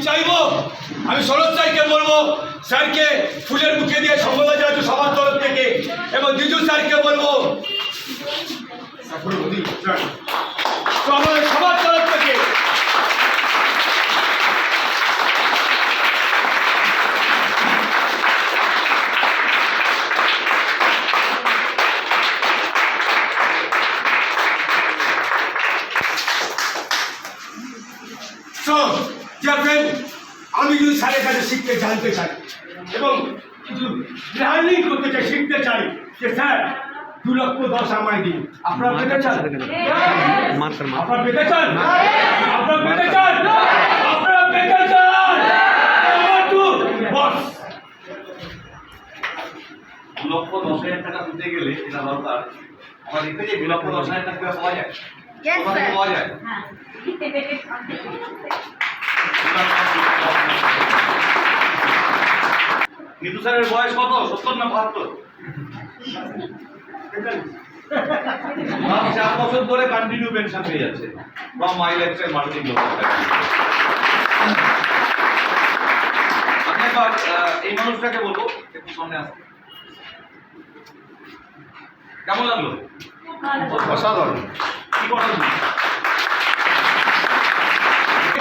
চাইবো, আমি সরোজ স্যারকে বলবো, স্যারকে ফুলের বুকে দিয়ে সম্বোধন জানাচ্ছি সবার তরফ থেকে, এবং দ্বিজু স্যারকে বলবো সবার তরফ থেকে আমি যদি স্যারের কাছে শিখতে জানতে চাই এবং কিছু লার্নিং করতে চাই, শিখতে চাই যে স্যার 2,10,000 আমায় দিন। আপনারা পেতে চান? আপনারা পেতে চান? আপনারা পেতে চান? আপনারা পেতে চান? বস 2,10,000 টাকা দিতে গেলে এটা দরকার আমরা দেখতে যে 2,10,000 টাকা পাওয়া যায়, পাওয়া যায়। নিতু স্যারের বয়স কত? 70 না 72? 4 বছর ধরে কন্টিনিউ পেনশন পেয়ে যাচ্ছে from my lifestyle marketing local. আমি এবার এই মানুষটাকে বলবো একটু সামনে আসতে। কেমন লাগলো? অসাধারণ। কি কথা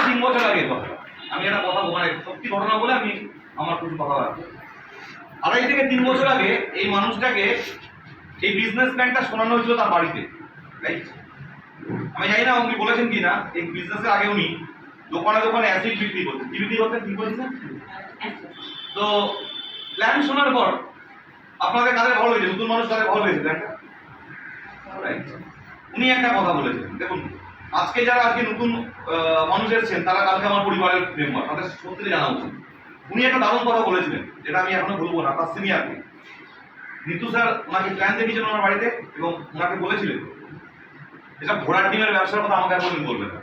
3 বছর আগে কথা, আমি একটা কথা মানে সত্যি ঘটনা বলে আমি আমার কিছু কথা রাখবো। 2.5 থেকে 3 বছর আগে এই মানুষটাকে এই বিজনেস প্ল্যানটা শোনানো হয়েছিল তার বাড়িতে, রাইট? আমি জানি না উনি বলেছেন কি না, এই বিজনেসের আগে উনি দোকানে দোকানে অ্যাসিড বিক্রি করতেন। কি বিক্রি করতেন? কি বলছেন? তো প্ল্যান শোনার পর আপনাদের কাদের ভালো হয়েছে? নতুন মানুষ কাদের ভালো হয়েছে প্ল্যানটা? রাইট। উনি একটা কথা বলেছেন, দেখুন আজকে যারা আজকে নতুন মানুষ এসেছেন তারা কালকে আমার পরিবারের মেম্বার, তাদের সত্যি জানা উচিত। উনি একটা দারুণ কথা বলেছিলেন যেটা আমি এখনো বলবো না, তার সিনিয়রকে। নিতু স্যার ওনাকে প্ল্যান দেখিয়েছেন আমার বাড়িতে এবং ওনাকে বলেছিলেন এটা ঘোড়ার ডিমের ব্যবসার কথা আমাকে এখন বলবেন না।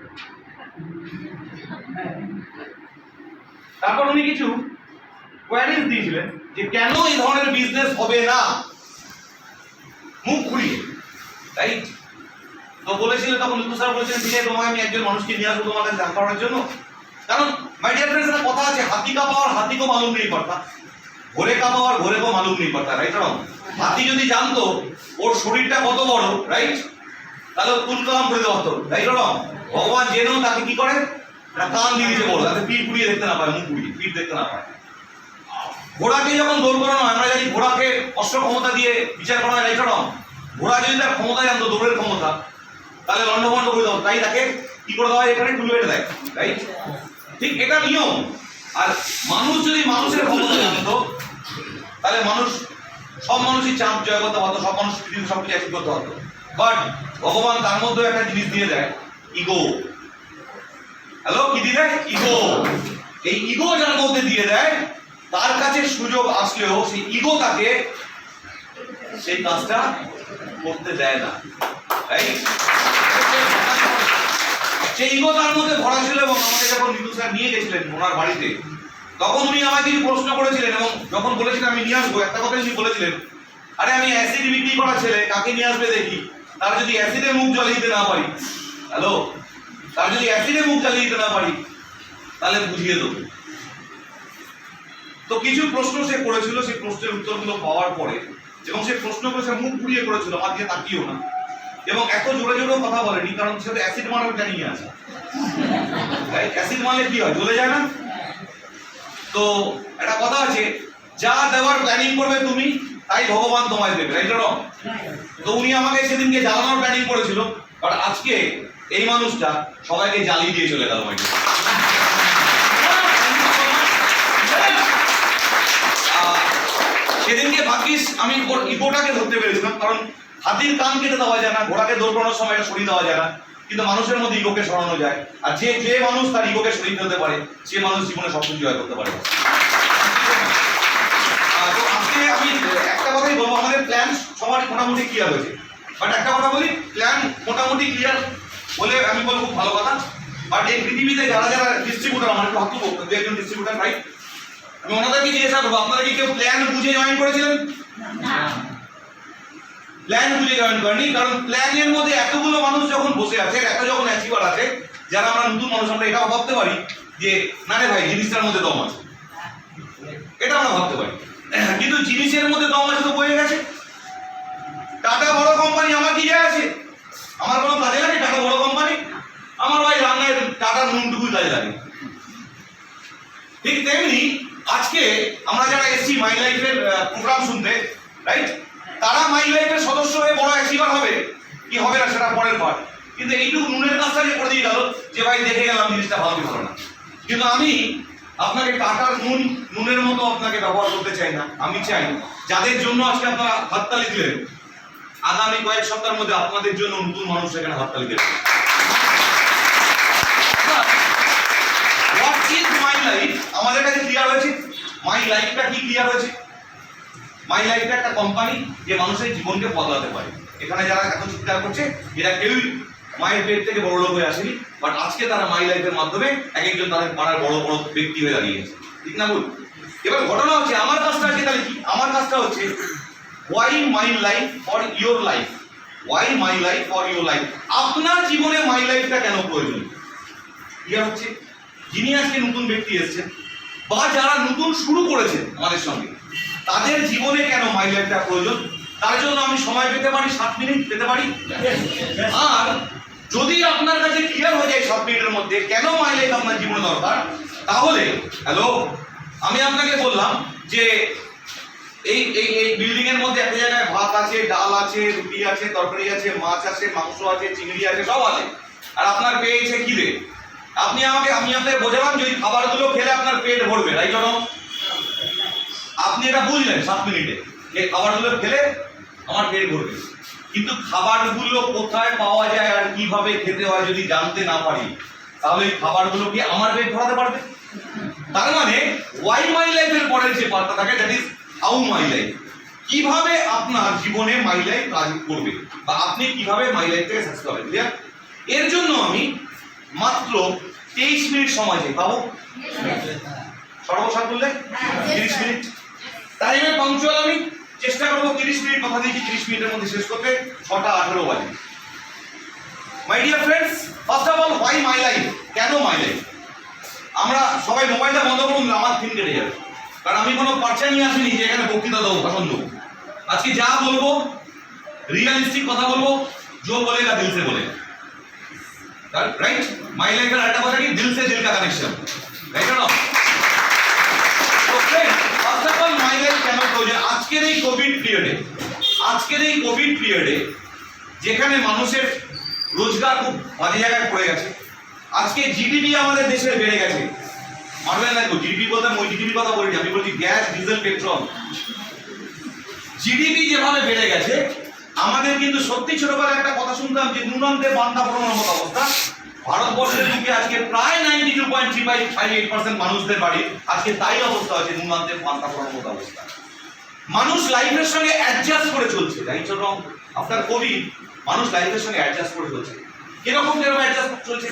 তারপর উনি কিছু কোয়ারিজ দিয়েছিলেন যে কেন এই ধরনের বিজনেস হবে না, মুখ ঘুরিয়ে, রাইট? তো বলেছিলেন তখন নিতু স্যার বলেছিলেন ঠিক আছে তোমাকে আমি একজন মানুষকে নিয়ে আসবো তোমার কাছে জানতে করার জন্য। কারণ মাই ডিয়ার ফ্রেন্ডস একটা কথা আছে, হাতি কা পাওয়ার হাতি কো মালুম নেই পড়তা, ঘোড়ে কা পাওয়ার ঘোড়ে কো মালুম নেই পড়তা, রাইট? হাতি যদি জানতো ওর শরীরটা কত বড়, রাইট, তাহলে কুল কালাম করে দেওয়া হতো, রাইট? ভগবান জেনেও তাকে কি করে একটা কান দিয়ে দিতে বলো, তাতে পিঠ পুড়িয়ে দেখতে না পায়, মুখ পুড়িয়ে পিঠ দেখতে না পায়। ঘোড়াকে যখন দৌড় করানো হয়, আমরা জানি ঘোড়াকে অস্ত্র ক্ষমতা দিয়ে বিচার করা হয়, রাইট? ঘোড়া যদি তার ক্ষমতা জানতো, দৌড়ের ক্ষমতা, তাহলে লন্ডভন্ড করে দেওয়া, তাই তাকে কি করে দেওয়া হয়, এখানে টুলু বেটে দেয়, রাইট? ঠিক এটা নিয়ম। আর মানুষ যদি মানুষের ক্ষমতা জানতো তাহলে মানুষ সব মানুষই চাপ জয় করতে পারতো, সব মানুষ পৃথিবীতে সবকিছু অ্যাচিভ করতে পারতো। বাট ভগবান তার মধ্যে একটা জিনিস দিয়ে দেয়, ইগো। হ্যালো, কি দিয়ে দেয়? ইগো। এই ইগো যার মধ্যে দিয়ে দেয় তার কাছে সুযোগ আসলেও সেই ইগো তাকে সেই কাজটা করতে দেয় না, রাইট? সেই ইগো তার মধ্যে ভরা ছিল এবং আমাকে যখন নিতু স্যার নিয়ে গেছিলেন ওনার বাড়িতে তখন উনি আমাকে কিছু প্রশ্ন করেছিলেন এবং যখন বলেছিলেন আমি নিয়ে আসবো, একটা কথা উনি বলেছিলেন, আরে আমি অ্যাসিড বিক্রি করা ছেলে, কাকে নিয়ে আসবে দেখি, তার যদি অ্যাসিডে মুখ জ্বালিয়ে দিতে না পারি, হ্যালো, তার যদি অ্যাসিডে মুখ জ্বালিয়ে দিতে না পারি তাহলে বুঝিয়ে দেবো। তো কিছু প্রশ্ন সে করেছিল, সেই প্রশ্নের উত্তরগুলো পাওয়ার পরে এবং সে প্রশ্নগুলো সে মুখ ঘুরিয়ে করেছিল, আমার দিকে তাকিয়েও না, এবং এত জোরে জোরেও কথা বলেনি, কারণ সে তো অ্যাসিড মারার জানিয়ে আছে। অ্যাসিড মারলে কি হয়, জ্বলে যায় না? তো একটা কথা আছে, যা দেওয়ার প্ল্যানিং করবে তুমি তাই ভগবান তোমায় দেবে, রাইট? তো উনি আমাকে সেদিনকে জ্বালানোর প্ল্যানিং করেছিল, বাট আজকে এই মানুষটা সবাইকে জ্বালিয়ে দিয়ে চলে গেল। সেদিনকে ভাগ্যিস আমি ইগোটাকে ধরতে পেরেছিলাম, কারণ হাতির কান কেটে দেওয়া যায় না, ঘোড়াকে দৌড় করানোর সময় এটা সরিয়ে দেওয়া যায় না, কিন্তু মানুষের মধ্যে ইগোকে সরানো যায়। আর যে মানুষ তার ইগোকে সরিয়ে ফেলতে পারে সে মানুষ জীবনে সবকিছু জয় করতে পারে। তো আজকে আমি একটা কথাই বলবো, আমাদের প্ল্যান সবারই মোটামুটি ক্লিয়ার হয়েছে, বাট একটা কথা বলি, প্ল্যান মোটামুটি ক্লিয়ার বলে আমি বলবো খুব ভালো কথা। বাট এই পৃথিবীতে যারা যারা ডিস্ট্রিবিউটার, আমার একটু হাত তুলবো, একজন ডিস্ট্রিবিউটার, রাইট? আমি ওনাদেরকে জিজ্ঞাসা করবো, আপনারা কি কেউ প্ল্যান বুঝে জয়েন করেছিলেন? প্ল্যান বুঝে জয়েন করেনি, কারণ প্ল্যানের মধ্যে এতগুলো মানুষ যখন বসে আছে, এত যখন অ্যাচিভার আছে, যারা আমরা নতুন মানুষ, আমরা এটাও ভাবতে পারি যে না রে ভাই জিনিসটার মধ্যে দম আছে, এটা আমরা ভাবতে পারি। কিন্তু জিনিসের মধ্যে দম আছে তো বয়ে গেছে। টাটা বড় কোম্পানি, আমার কি যায় আছে? আমার কোনো কাজে লাগে টাটা বড় কোম্পানি? আমার ভাই রান্নায় টাটার নুনটুকুই কাজে লাগে। ঠিক তেমনি আজকে আমরা যারা এসছি মাই লাইফের প্রোগ্রাম শুনতে, রাইট, তারা মাই লাইফের সদস্য হয়ে বড় অ্যাচিভার হবে কি হবে না সেটা পরের পার্ট। কিন্তু এইটুকু নুনের কাজটা যে করে দিয়ে গেল যে ভাই দেখে গেলাম জিনিসটা ভালো কি ভালো না। কিন্তু আমি আপনাকে টাটার নুনের মতো আপনাকে ব্যবহার করতে চাই না। আমি চাই যাদের জন্য আজকে আপনারা হাততালি দিলেন, আগামী কয়েক সপ্তাহের মধ্যে আপনাদের জন্য নতুন মানুষ এখানে হাততালি দেবে। হোয়াট ইজ মাই লাইফ আমাদের কাছে ক্লিয়ার হয়েছে। মাই লাইফটা কি ক্লিয়ার হয়েছে? মাই লাইফটা একটা কোম্পানি যে মানুষের জীবনকে বদলাতে পারে। এখানে যারা এখন চিৎকার করছে এরা কেউই মায়ের পেট থেকে বড় লোক হয়ে আসেনি, বাট আজকে তারা মাই লাইফের মাধ্যমে এক একজন তাদের পাড়ার বড় বড় ব্যক্তি হয়ে দাঁড়িয়েছে, ঠিক না বল? এবার ঘটনা হচ্ছে আমার কাজটা আছে তাহলে কি? আমার কাজটা হচ্ছে why my life for your life. Why my life for your life. আপনার জীবনে মাই লাইফটা কেন প্রয়োজন? ইয়া হচ্ছে যিনি আজকে নতুন ব্যক্তি এসেছেন বা যারা নতুন শুরু করেছেন আমাদের সঙ্গে, তাদের জীবনে কেন মাই লাইফটা প্রয়োজন, তার জন্য আমি সময় পেতে পারি 7 মিনিট পেতে পারি। আর যদি আপনার কাছে ক্লিয়ার হয়ে যায় 7 মিনিটের মধ্যে কেন মাই লাইফ আপনার জীবনে দরকার, তাহলে হ্যালো আমি আপনাকে বললাম যে এই এই এই বিল্ডিং এর মধ্যে একটা জায়গায় ভাত আছে, ডাল আছে, রুটি আছে, তরকারি আছে, মাছ আছে, মাংস আছে, চিংড়ি আছে, সব আছে। আর আপনার পেয়েছে খিদে। আমি আপনাকে বোঝালাম যে খাবারগুলো খেলে আপনার পেট ভরবে, তাই জন্য আপনি এটা বুঝলেন 7 মিনিটে এই খাবারগুলো খেলে আমার পেট ভরবে। কিন্তু খাবারগুলো কোথায় পাওয়া যায় আর কিভাবে খেতে হয় যদি জানতে না পারি, তাহলে এই খাবারগুলো কি আমার পেট ভরাতে পারবে? তার মানে ওয়াই মাই লাইফের পরের যে পার্টটা থাকে that is how my life. কিভাবে আপনার জীবনে মাই লাইফ কাজ করবে বা আপনি কিভাবে মাই লাইফ থেকে সাকসেস হবেন, ক্লিয়ার? এর জন্য আমি মাত্র 23 মিনিট সময় চাই, পাবো? সর্বসাক বললে 30 মিনিট টাইমে পাংচুয়াল। আমি চেষ্টা করবো 30 মিনিট কথা দিয়েছি 30 মিনিটের মধ্যে শেষ করতে। 6:18 বাজে। মাই dear friends, first of all why my life, কেন মাই লাইফ? আমরা সবাই মোবাইলটা বন্ধ করুন, আমার থিম কেটে যাবে। কারণ আমি কোনো পার্চা নিয়ে আসিনি যে এখানে বক্তৃতা দেবো, ভাষণ দেবো। আজকে যা বলবো রিয়েলিস্টিক কথা বলবো, जो बोलेगा दिल से बोलेगा, राइट? माई लाइफ का একটা কথা কি दिल से दिल का कनेक्शन, राइट ना? तो friend first of all my life কেন প্রয়োজন? আজকের এই কোভিড পিরিয়ডে যেখানে মানুষের রোজগার খুব বাজে জায়গায় পড়ে গেছে, আজকে জিডিপি আমাদের দেশের বেড়ে গেছে। মানবেন না, জিডিপি বলতে ওই জিডিপির কথা বলি, আমি বলছি গ্যাস, ডিজেল, পেট্রোল। জিডিপি যেভাবে বেড়ে গেছে, আমাদের কিন্তু সত্যি ছোটবেলায় একটা কথা শুনতাম যে নুনান্তে বান্দা পড়ানোর মতো অবস্থা। ভারতবর্ষের দিকে আজকে প্রায় 92.358% মানুষদের বাড়ি আজকে তাই অবস্থা হচ্ছে, নুনান্তে বান্দা পড়ানোর মতো অবস্থা। মানুষ লাইফের সঙ্গে অ্যাডজাস্ট করে চলছে, তাই জন্য আফটার কোভিড মানুষ লাইফের সঙ্গে অ্যাডজাস্ট করে চলছে। কিরকম অ্যাডজাস্ট চলছে,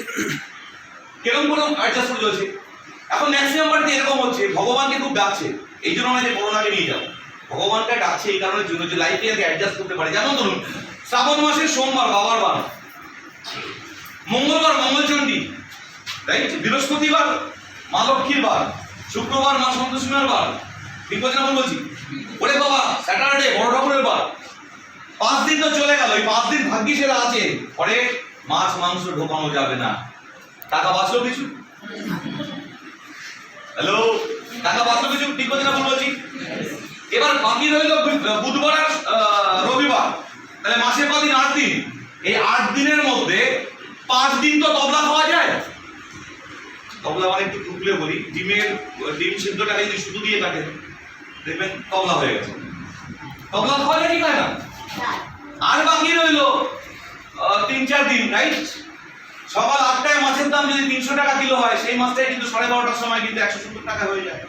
কিরকম অ্যাডজাস্ট করে চলছে। এখন ম্যাক্সিমাম বাড়িতে এরকম হচ্ছে, ভগবানকে খুব ডাকছে, এই জন্য না যে করোনাকে নিয়ে যাও, ভগবানকে ডাকছে এই কারণের জন্য যে লাইফে আগে অ্যাডজাস্ট করতে পারে। যেমন ধরুন শ্রাবণ মাসের সোমবার বাবার বার, মঙ্গলবার মঙ্গলচণ্ডী, রাইট, বৃহস্পতিবার মা লক্ষ্মীর বার, শুক্রবার মা সন্তোষীমার বার, ঠিক বলছি না ভুল বলছি? ওরে বাবা স্যাটারডে বড় ঠাকুরের বার। 5 দিন তো চলে গেল, এই 5 দিন ভাগ্যিস এরা আছে, পরে মাছ মাংস ঢোকানো যাবে না। টাকা বাঁচলো কিছু? হ্যালো, টাকা বাঁচলো কিছু? ঠিক বলছি না ভুল বলছি? এবার বাকি রইল বুধবার আর রবিবার, তাহলে মাসে কদিন? 8 দিন। এই 8 দিনের মধ্যে 5 দিন তো তবলা খাওয়া যায়। তবলা মানে একটু টুকলে বলি, ডিম সিদ্ধটাকে যদি শুধু দিয়ে কাটে দেখবেন তবলা হয়ে গেছে। তবলা খাওয়া যায় কি খায় না? আর বাকি রইল 3-4 দিন, রাইট? সকাল 8টায় মাছের দাম যদি 300 টাকা কিলো হয়, সেই মাছটাই কিন্তু 12:30টার সময় কিন্তু 170 টাকা হয়ে যায়,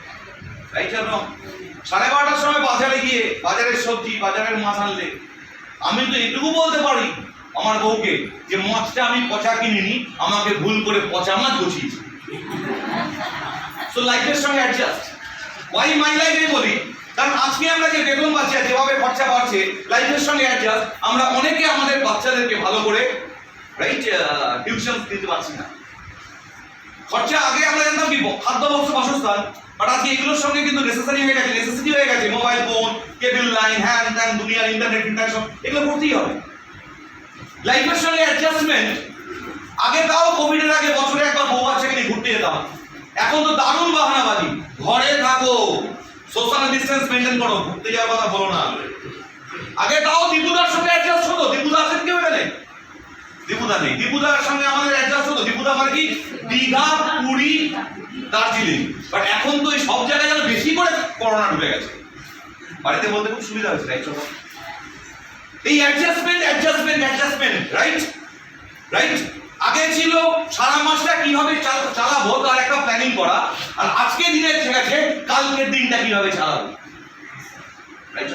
রাইট? 12:30টার সময় বাজারে গিয়ে বাজারের সবজি, বাজারের মাছ আনলে আমি তো এটুকু বলতে পারি আমার বউকে যে মাছটা আমি পচা কিনিনি, আমাকে ভুল করে পচা মাছ বসিয়েছি। সো লাইফের সঙ্গে অ্যাডজাস্ট। ওয়াই মাই লাইফ বলি কারণ আজকে আমরা যে বেতন পাচ্ছি, যেভাবে খরচা বাড়ছে, লাইফের সঙ্গে অ্যাডজাস্ট। আমরা অনেকে আমাদের বাচ্চাদেরকে ভালো করে, রাইট, টিউশন দিতে পারছি না। খরচা আগে আমরা জানতাম কি খাদ্য বস্ত্র বাসস্থান, বাট আজকে এগুলোর সঙ্গে কিন্তু নেসেসারি হয়ে গেছে, নেসেসিটি হয়ে গেছে মোবাইল ফোন, কেবল লাইন, হ্যান ত্যান, দুনিয়ার ইন্টারনেট ইন্টারনেশন, এগুলো করতেই হবে। লাইফের সঙ্গে অ্যাডজাস্টমেন্ট, আগে তাও কোভিডের আগে বছরে একবার বউ বাচ্চাকে নিয়ে ঘুরতে যেতাম, এখন তো দারুণ বাহানাবাজি, ঘরে থাকো, সোশ্যাল ডিস্টেন্স মেনটেন করো, ঘুরতে যাওয়ার কথা বলো না। আগে তাও দীপুদার সঙ্গে অ্যাডজাস্ট হতো, দীপুদা আছেন কেউ এখানে? দীপুদা নেই, দীপুদার সঙ্গে আমাদের অ্যাডজাস্ট হতো। দীপুদা মানে কি দীঘা, পুরী, দার্জিলিং, বাট এখন তো এই সব জায়গায় যেন বেশি করে করোনা ঢুকে গেছে। বাড়িতে বলতে খুব সুবিধা হয়েছে, রাইট? এই অ্যাডজাস্টমেন্ট, রাইট। আগে ছিল সারা মাসটা কিভাবে চালাবো তার একটা প্ল্যানিং করা, আর আজকে দিনে গেছে কালকের দিনটা কিভাবে চালাবো, রাইট?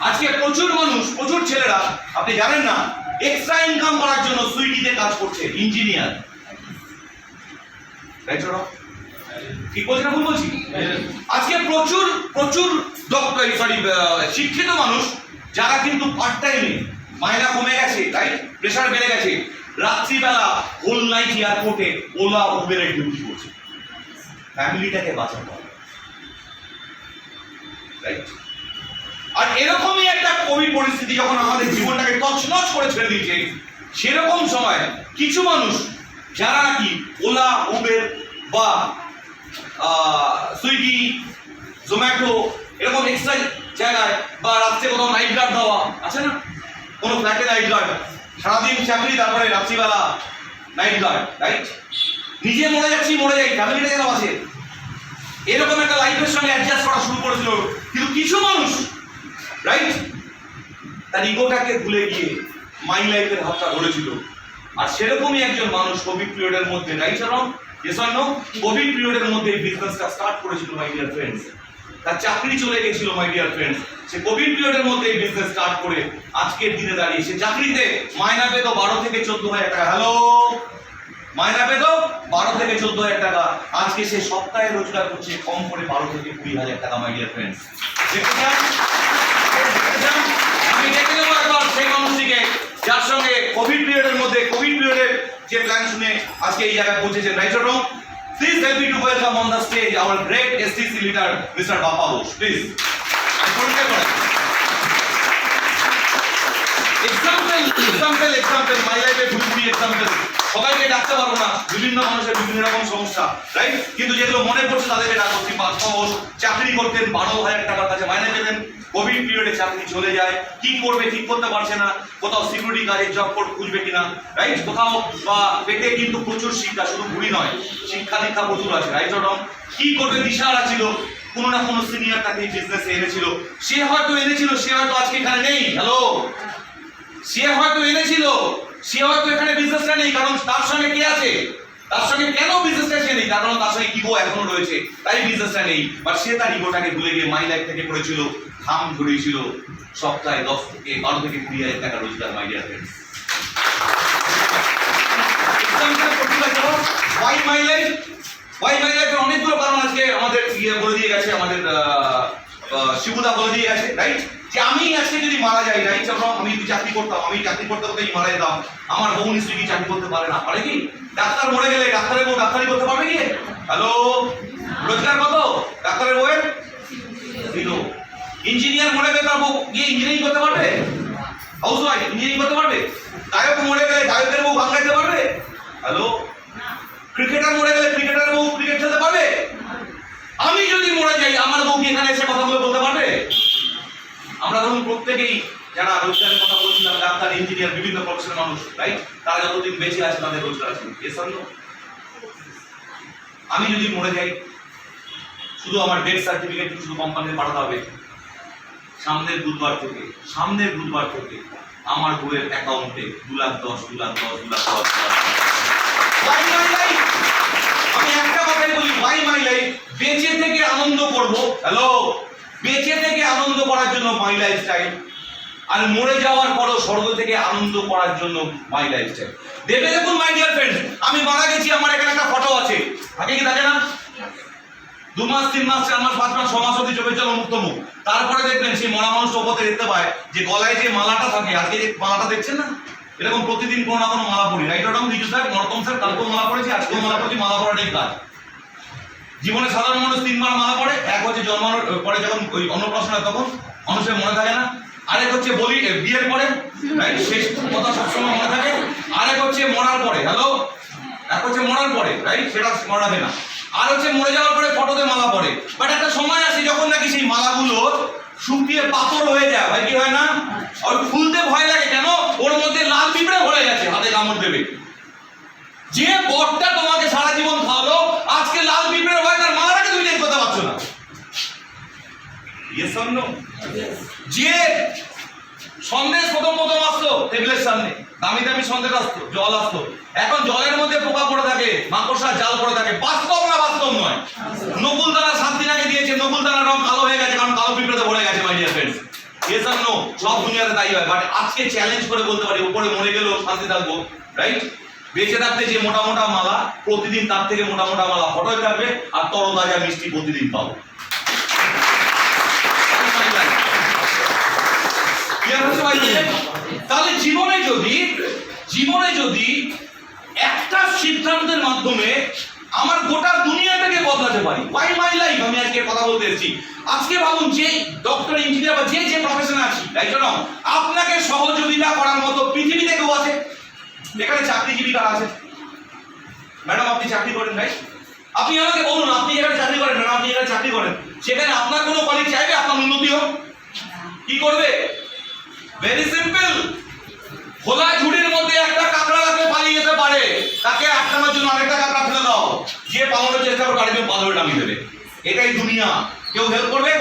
আজকে প্রচুর মানুষ, প্রচুর ছেলেরা, আপনি জানেন না, এক্সট্রা ইনকাম করার জন্য সুইগিতে কাজ করছে, ইঞ্জিনিয়ার, রাইট? ঠিক বলছি না ভুল বলছি? আজকে প্রচুর শিক্ষিত মানুষ যারা কিন্তু পার্ট টাইমে, মাইনা কমে গেছে, রাইট, প্রেশার বেড়ে গেছে, রাত্রিবেলা হোল নাইট এয়ারপোর্টে ওলা উবেরে ডিউটি করছে, ফ্যামিলিটাকে বাঁচাতে হবে, রাইট? আর এরকমই একটা কোভিড পরিস্থিতি যখন আমাদের জীবনটাকে তছনছ করে ছেড়ে দিয়েছে, সেরকম সময় কিছু মানুষ যারা নাকি ওলা, উবের বা সুইগি, জোম্যাটো এরকম এক্সট্রা জায়গায়, বা রাত্রে কোথাও নাইট গার্ড দেওয়া আছে না, কোনো ফ্ল্যাটে নাইট গার্ড, সারাদিন চাকরি, তারপরে রাত্রিবেলা নাইট গার্ড, রাইট? নিজে মরে যাই, ফ্যামিলিটা যেন আছে, এরকম একটা লাইফের সঙ্গে অ্যাডজাস্ট করা শুরু করেছিল। কিন্তু কিছু মানুষ, রাইট, তার ইগোটাকে ভুলে গিয়ে মাই লাইফের হাতটা ধরেছিল। আর সেরকমই একজন মানুষ কোভিড পিরিয়ডের মধ্যে, right wrong, yes or no, COVID পিরিয়ডের মধ্যে এই বিজনেসটা স্টার্ট করেছিল, মাই ডিয়ার ফ্রেন্ডস। তার চাকরি চলে গেছিল, মাই ডিয়ার ফ্রেন্ডস। সে কোভিড পিরিয়ডের মধ্যে এই বিজনেস স্টার্ট করে আজকের দিনে দাঁড়িয়ে সে চাকরিতে মাইনা পেত 12 থেকে 14,000 টাকা। হ্যালো, মাইনা পেত 12 থেকে 14,000 টাকা। আজকে সে সপ্তাহে রোজগার করছে কম করে 12 থেকে 20,000 টাকা, মাই ডিয়ার ফ্রেন্ডস। আমি দেখে নেবো একবার সেই মানুষটিকে যার সঙ্গে কোভিড পিরিয়ডের যে প্ল্যান শুনে আজকে এই জায়গায় পৌঁছেছেন, right or wrong? Please help me to welcome on the stage our great STC leader, Mr. Bappa Ghosh. Please. Example, my life a good example. সবাইকে ডাকতে পারবো না, বিভিন্ন মানুষের বিভিন্ন রকম সমস্যা, রাইট? কিন্তু যেগুলো মনে পড়ছে তাদেরকে ডাকবো। বাপ্পা ঘোষ চাকরি করতেন, 12,000 টাকার কাছে মাইনে পেতেন, কোভিড পিরিয়ডে চাকরি চলে যায়, কি করবে ঠিক করতে পারছে না, কোথাও সিকিউরিটি গার্ডের জব খুঁজবে কিনা, রাইট? কোথাও বা পেটে কিন্তু প্রচুর শিক্ষা, শুধু ঘুরি নয়, শিক্ষা দীক্ষা প্রচুর আছে, রাইট? কি করবে দিশাহারা ছিল, কোনো না কোনো সিনিয়র তাকে বিজনেসে এনেছিল, সে হয়তো আজকে এখানে নেই। হ্যালো, সে হয়তো এখানে বিজনেসটা নেই, কারণ তার সঙ্গে কে আছে, তার সঙ্গে কেন বিজনেসটা সে নেই, কারণ তার সঙ্গে ইগো এখনো রয়েছে, তাই বিজনেসটা নেই। বাট সে তার ইগোটাকে ভুলে গিয়ে মাই লাইফ থেকে করেছিল, খাম ধরিয়েছিল, সপ্তাহে 10 থেকে 12 থেকে 20,000 টাকা রোজগার, my dear friends. Why my life অনেকগুলো কারণ আজকে আমাদের বলে দিয়ে গেছে, আমাদের শিবুদা বলে দিয়ে গেছে, রাইট? যে আমি আজকে যদি মারা যাই, রাইট, আমি যদি চাকরি করতাম, আমি চাকরি করতে করতেই মারা যেতাম, আমার বউ নিশ্চয়ই কি চাকরি করতে পারে না, পারে কি? ডাক্তার মরে গেলে ডাক্তারের বউ ডাক্তারি করতে পারবে কি? হ্যালো, রোজগার কত ডাক্তারের বউয়ের? 0। ইঞ্জিনিয়ার মরে গেলে তার বউ গিয়ে ইঞ্জিনিয়ারিং করতে পারবে? হাউস ওয়াইফ ইঞ্জিনিয়ারিং করতে পারবে? গায়ক মরে গেলে গায়কের বউ গান গাইতে পারবে? হ্যালো, ক্রিকেটার মরে গেলে ক্রিকেটারের বউ ক্রিকেট খেলতে পারবে? আমি যদি মরে যাই, আমার বউ কি এখানে এসে কথাগুলো বলতে পারবে? আমরা ধরুন প্রত্যেকেই যারা রোজগারের কথা বলছিলাম, ডাক্তার, ইঞ্জিনিয়ার, বিভিন্ন প্রফেশনের মানুষ, রাইট, তারা যতদিন বেঁচে আছে তাদের রোজগার আছে, এর সঙ্গে আমি যদি মরে যাই, শুধু আমার ডেথ সার্টিফিকেট শুধু কোম্পানিতে পাঠাতে হবে, সামনের বুধবার থেকে আমার বউয়ের অ্যাকাউন্টে 2,10,000 আমি একটা কথাই বলি, ওয়াই মাই লাইফ, বেঁচে থেকে আনন্দ করব। হ্যালো, বেঁচে থেকে আনন্দ করার জন্য মাই লাইফস্টাইল, আর মরে যাওয়ার পরও স্বর্গ থেকে আনন্দ করার জন্য মাই লাইফস্টাইল। দেখুন মাই ডিয়ার ফ্রেন্ডস, আমি মারা গেছি, আমার এখানে একটা ফটো আছে, থাকে কি থাকে না? 2 মাস 3 মাস 4 মাস 5 মাস 6 মাস অবধি চোখের জল মুক্ত মুখ, তারপরে দেখবেন সেই মরা মানুষ ওপরে দেখতে পায় যে গলায় যে মালাটা থাকে, আজকে যে মালাটা দেখছেন না, এরকম প্রতিদিন কোনো না কোনো মালা পড়ি, রাইট ম্যাডাম? রিজু স্যার, নরতম স্যার, কালকেও মালা পড়েছি, আজকেও মালা পড়েছি, মালা পড়াটাই কাজ। জীবনে সাধারণ মানুষ 3 বার মালা পড়ে, এক হচ্ছে জন্মানোর পরে যখন ওই অন্নপ্রাশন হয় তখন মানুষের মনে থাকে না, আরেক হচ্ছে বলি বিয়ের পরে, রাইট, শেষ কথা সবসময় মনে থাকে, আরেক হচ্ছে মরার পরে, হ্যালো, এক হচ্ছে মরার পরে, রাইট, সেটা মনে থাকে না, আর হচ্ছে মরে যাওয়ার পরে ফটোতে মালা পড়ে। বাট একটা সময় আসে যখন নাকি সেই মালাগুলো শুকিয়ে পাথর হয়ে যায়, ভাই কি হয় না? আর খুলতে ভয় লাগে, কেন? ওর মধ্যে লাল পিঁপড়ে ভরে গেছে, হাতে কামড় দেবে। যে বটটা তোমাকে সারা জীবন খাওয়ালো, আজকে লাল পিঁপড়ের ভয় তার মালাটাকে তুমি চেঞ্জ করতে পারছো না। Yes or no? যে সন্দেশ প্রথম আসতো টেবিলের সামনে, দামি দামি সন্দেশ আসতো, জল আসতো, এখন জলের মধ্যে পোকা পড়ে থাকে, মাকড়সা জাল পড়ে থাকে। বাস্তব না বাস্তব নয়? নকুলদানা 7 দিন আগে দিয়েছে, নকুলদানার রং কালো হয়ে গেছে, কারণ কালো পিঁপড়েতে ভরে গেছে, my dear friends. Yes or no? সব দুনিয়াতে তাই হয়। বাট আজকে চ্যালেঞ্জ করে বলতে পারি, উপরে মরে গেলেও শান্তি থাকবো, রাইট? বেঁচে থাকতে যে মোটা মোটা মালা, প্রতিদিন তার থেকে মোটা মোটা মালা ফটোয় থাকবে, আর তরতাজা মিষ্টি প্রতিদিন পাবো। তাহলে জীবনে যদি একটা সিদ্ধান্তের মাধ্যমে আমার গোটা দুনিয়াটাকে বদলাতে পারি, ওয়াই মাই লাইফ, আমি আজকে কথা বলতে এসেছি। আজকে ভাবুন, যে ডক্টর, ইঞ্জিনিয়ার বা যে প্রফেশনে আছি, রাইট না, আপনাকে সহযোগিতা করার মতো পৃথিবীতে কেউ আছে? এখানে চাকরিজীবী কারা আছে? ম্যাডাম আপনি চাকরি করেন, রাইট? আপনি আমাকে বলুন, আপনি এখানে চাকরি করেন, ম্যাডাম আপনি এখানে চাকরি করেন, সেখানে আপনার কোনো কলিগ চাইবে আপনার উন্নতি হোক? কি করবে? Very simple. খোলা ঝুড়ির মধ্যে একটা কাঁকড়া রাখলে পালিয়ে যেতে পারে, তাকে আটকানোর জন্য আরেকটা কাঁকড়া ফেলে দাও, যে পালানোর চেষ্টা করবে আরেকজন পালাবে, নামিয়ে দেবে। এটাই দুনিয়া। কেউ হেল্প করবে?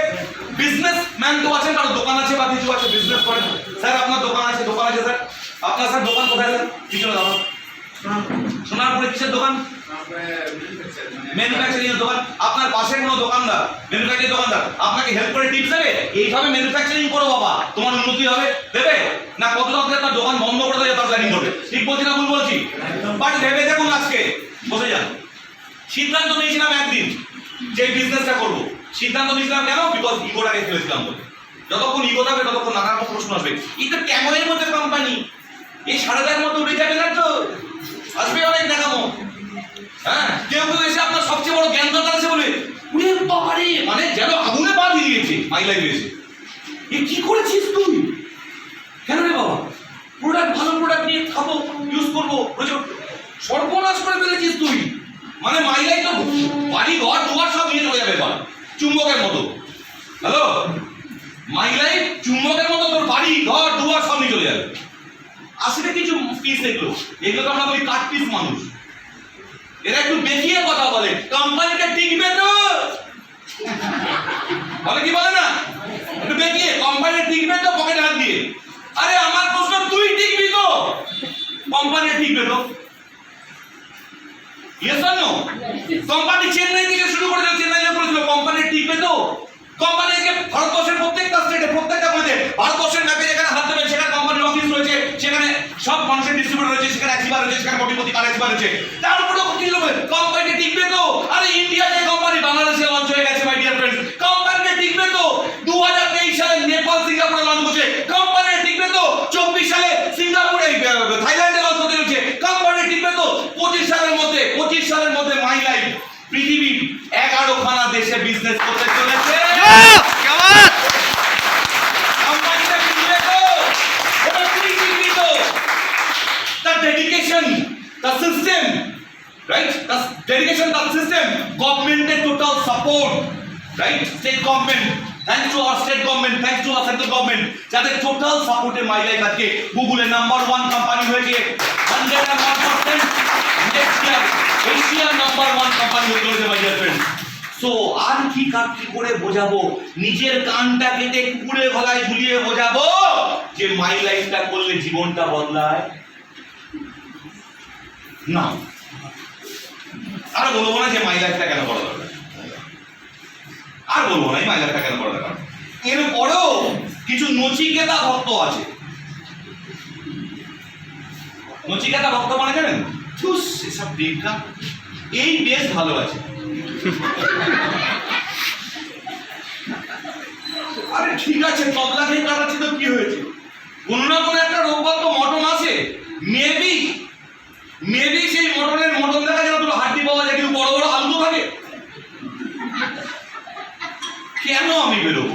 বিজনেসম্যান তো আছেন, কারো দোকান আছে বা কিছু আছে, বিজনেস করেন। স্যার আপনার দোকান আছে স্যার, আপনার স্যার দোকান কোথায় স্যার? পিছনে দাও। সোনারপুরে কিসের দোকান? ম্যানুফ্যাকচারিং এর দোকান। আপনার পাশে কোনো দোকানদার, ম্যানুফ্যাকচারিং দোকানদার আপনাকে হেল্প করে টিপস দেবে, এইভাবে ম্যানুফ্যাকচারিং করো বাবা, তোমার উন্নতি হবে, দেবে না? কত লোক আপনার দোকান বন্ধ করে দেবে, তার প্ল্যানিং করবে। ঠিক বলছি না ভুল বলছি? বাট ভেবে দেখুন, আজকে বসে যান। সিদ্ধান্ত নিয়েছিলাম একদিন যে বিজনেসটা করব, সিদ্ধান্ত নিয়েছিলাম কেন? বিকজ ইগোটাকে ফেলেছিলাম বলে। যতক্ষণ ইগো থাকবে ততক্ষণ নানা রকম প্রশ্ন আসবে। এটা ক্যামেরার মধ্যে কোম্পানি, এই 1000 মতো উড়ে যাবে না তো, আসবে অনেক দেখাবো। হ্যাঁ, কেউ এসে আপনার সবচেয়ে বড় জ্ঞান দরকার আছে বলে উড়ে বাবারে, মানে যেন আগুনে পা দিয়ে দিয়েছে, মাইলাই দিয়েছে। এ কি করেছিস তুই? কেন রে বাবা? ভালো প্রোডাক্ট নিয়ে খাবো, ইউজ করবো, সর্বনাশ করে ফেলেছিস তুই। মানে মাইলাই তো বাড়ি ঘর দুয়ার সব নিয়ে চলে যাবে, বল চুম্বকের মতো। হ্যালো, মাইলাই চুম্বকের মতো তোর বাড়ি ঘর দুয়ার সব নিয়ে চলে যাবে। আসলে কিছু পিস এগুলো তো আমরা বলি কাট পিস মানুষ। এরা একটু দেখিয়ে কথা বলে, কোম্পানিটা টিকবে তো, বলে কি বলে না, একটু দেখিয়ে কোম্পানি টিকবে তো, পকেটে হাত দিয়ে। আরে আমার প্রশ্ন, তুই টিকবি তো? কোম্পানি টিকবে তো? Yes or no? Company Chennai থেকে শুরু করেছিল, চেন্নাইয়ে করেছিল, কোম্পানি টিকবে তো? কোম্পানি যে ভারতবর্ষের প্রত্যেকটা স্টেটে, প্রত্যেকটা মধ্যে ভারতবর্ষের ম্যাপে যেখানে হাত দেবেন সেখানে কোম্পানির অফিস রয়েছে, সেখানে সব মানুষের ডিস্ট্রিবিউটর রয়েছে, সেখানে এক্সিবার রয়েছে, সেখানে কোটিপতি কার এক্সিবার রয়েছে। তারপরেও কি হবে? কোম্পানি টিকবে তো? আরে ইন্ডিয়াতে কোম্পানি বাংলাদেশে লঞ্চ হয়ে গেছে, মাই ডিয়ার ফ্রেন্ডস। কোম্পানি টিকবে তো? 2023 সালে নেপাল সিঙ্গাপুরে লঞ্চ করছে, কোম্পানি টিকবে তো? 24 সালে সিঙ্গাপুরে থাইল্যান্ডে লঞ্চ করতে হচ্ছে, কোম্পানি টিকবে তো? 25 সালের মধ্যে মাই লাইফ পৃথিবীর 11খানা দেশে বিজনেস করতে চলেছে। Dedication, the system, right? The dedication, the system, government total support, right? State government, thanks to our state government, thanks to our central government, যাদের টোটাল সাপোর্টে মাই লাইফ আজকে গুগলের নাম্বার 1 কোম্পানি হয়েছে, 101%। Next year এশিয়ার number 1 company হয়ে গেছে, my dear friend. So আর কি কাটকি করে বোঝাবো? নিজের কানটা কেটে কুকুরের গলায় ঝুলিয়ে বোঝাবো যে মাই লাইফটা করলে জীবনটা বদলায় না। আর বলবো না যে মাই লাইফটা কেন করা দরকার, আর বলবো না এই মাই লাইফটা কেন করা দরকার। এরপরেও কিছু নচিকেতা ভক্ত আছে। নচিকেতা ভক্ত মানে জানেন? ধুস, এসব দেখা এই বেশ ভালো আছে। আরে ঠিক আছে, তবলা খেয়ে কাটাচ্ছি তো কি হয়েছে? কোনো না কোনো একটা রোববার তো মটন আছে, মেবি সেই মটন দেখা যেন দুটো হাড্ডি পাওয়া যায়, কিন্তু বড় বড় আলু থাকে। কেন আমি বেরোবো?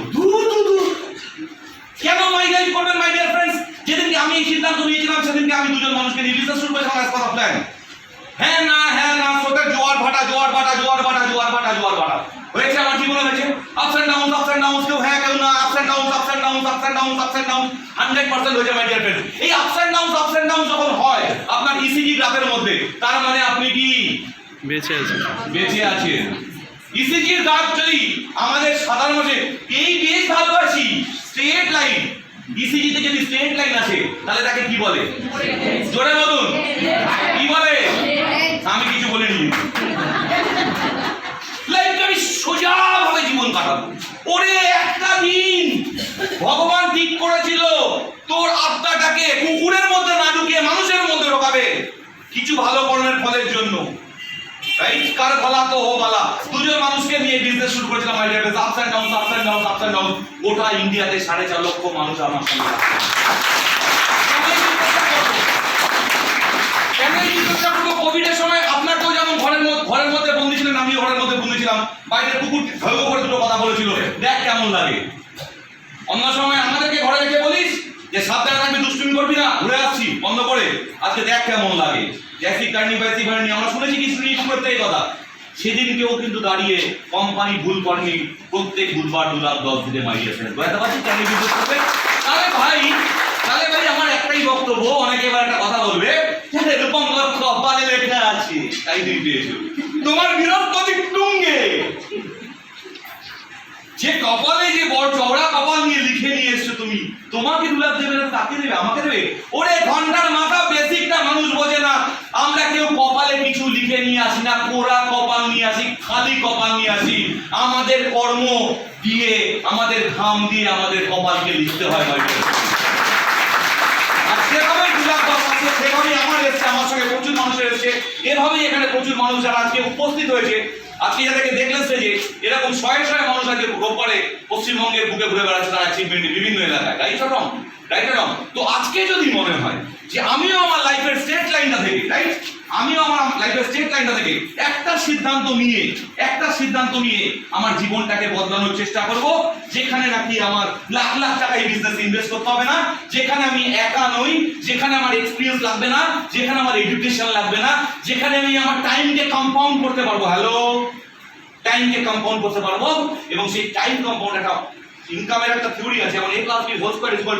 কেন মাই লাইফ করবেন মাই ডিয়ার ফ্রেন্ডস? যেদিনকে আমি এই সিদ্ধান্ত নিয়েছিলাম সেদিনকে আমি দুজন মানুষকে নিয়ে বিজনেস শুরু করেছিলাম অ্যাজ পার অফ প্ল্যান। হ্যাঁ না স্রোতের জোয়ার ভাটা হয়েছে আমার জীবনে, হয়েছে আপস এন্ড ডাউন, কেউ হ্যাঁ কেউ না, আপস এন্ড ডাউন 100% হয়েছে মাই ডিয়ার ফ্রেন্ডস। এই আপস এন্ড ডাউন যখন হয় আপনার ইসিজি গ্রাফের মধ্যে, তার মানে আপনি কি বেঁচে আছেন। ইসিজির গ্রাফ যদি আমাদের সাধারণ মানুষে এই বেশ ভালোবাসি স্ট্রেট লাইন, ইসিজিতে যদি স্ট্রেট লাইন আছে তাহলে তাকে কি বলে? জোরে বলুন, কি বলে? আমি কিছু বলিনি। লাইফটা আমি সোজাভাবে জীবন কাটাবো। ওরে একটা দিন ভগবান ঠিক করেছিল তোর আত্মাটাকে কুকুরের মধ্যে না ঢুকিয়ে মানুষের মধ্যে ঢোকাবে কিছু ভালো কর্মের ফলের জন্য। রাইট? কার ভালা তো হো ভালা। দুজন মানুষকে নিয়ে বিজনেস শুরু করেছিলাম my dear friends. Ups and down. গোটা ইন্ডিয়াতে 4.5 লক্ষ মানুষ আমার সঙ্গে আছে। কোভিডের সময় আপনারকেও যেমন ঘরের মধ্যে বন্দী ছিলেন, আমিও ঘরের মধ্যে বন্দী ছিলাম। বাইরে কুকুর ভালো করে দুটো কথা বলেছিল, দেখ কেমন লাগে। অন্য সময় আমাদেরকে ঘরে রেখে বলিস যে সাবধানে থাকবি, দুষ্টুমি করবি না, ঘুরে আসছি বন্ধ করে। আজকে দেখ কেমন লাগে। জ্যাসি কার্নি বাইসি ভার্নি আমরা শুনেছি কি শুনি করতে এই কথা। সেদিন কেউ কিন্তু দাঁড়িয়ে কোম্পানি ভুল করেনি, প্রত্যেক বুধবার 2 লাখ 10 দিতে মাইরিয়ে ফেলেন। বুঝতে পারছি কেন বিজনেস করবে? তাহলে ভাই আমার একটাই বক্তব্য। অনেকে এবার একটা কথা বলবে এরকম কপালে লেখা আছে তাই তুমি পেয়েছো, তোমার বৃহস্পতি টুঙ্গে যে কপালে যে বড় চওড়া কপাল নিয়ে লিখে নিয়ে এসছো তুমি, তোমাকে 2 লাখ দেবে না তাকে দেবে? আমাকে দেবে? ওরে ঘন্টার মাথা বেসিকটা মানুষ বোঝে না। আমরা কেউ কপালে কিছু লিখে নিয়ে আসি না, কোরা কপাল নিয়ে আসি, খালি কপাল নিয়ে আসি। আমাদের কর্ম দিয়ে, আমাদের ঘাম দিয়ে আমাদের কপালকে লিখতে হয়। আর সেভাবেই 2 লাখ 10 আসছে, সেভাবেই আমার এসছে, আমার সঙ্গে প্রচুর মানুষের এসছে। এভাবেই এখানে প্রচুর মানুষ যারা আজকে উপস্থিত হয়েছে, আজকে যাদেরকে দেখলেন যে এরকম শয়ে মানুষ আজকে রোববারে পশ্চিমবঙ্গের বুকে ঘুরে বেড়াচ্ছে তার অ্যাচিভমেন্ট বিভিন্ন এলাকায়। রাইট অর রং? তো আজকে যদি মনে হয় যে আমিও আমার লাইফের স্ট্রেট লাইনটা থেকে একটা সিদ্ধান্ত নিয়ে আমার জীবনটাকে বদলানোর চেষ্টা করব, যেখানে নাকি আমার লাখ লাখ টাকা এই বিজনেসে ইনভেস্ট করতে হবে না, যেখানে আমি একা নই, যেখানে আমার এক্সপেরিয়েন্স লাগবে না, যেখানে আমার এডুকেশন লাগবে না, যেখানে আমি আমার টাইমকে কম্পাউন্ড করতে পারবো। টাইমকে কম্পাউন্ড করতে পারবো। এবং সেই টাইম কম্পাউন্ড একটা ইনকামের একটা থিওরি আছে, যেমন a + b whole square = a square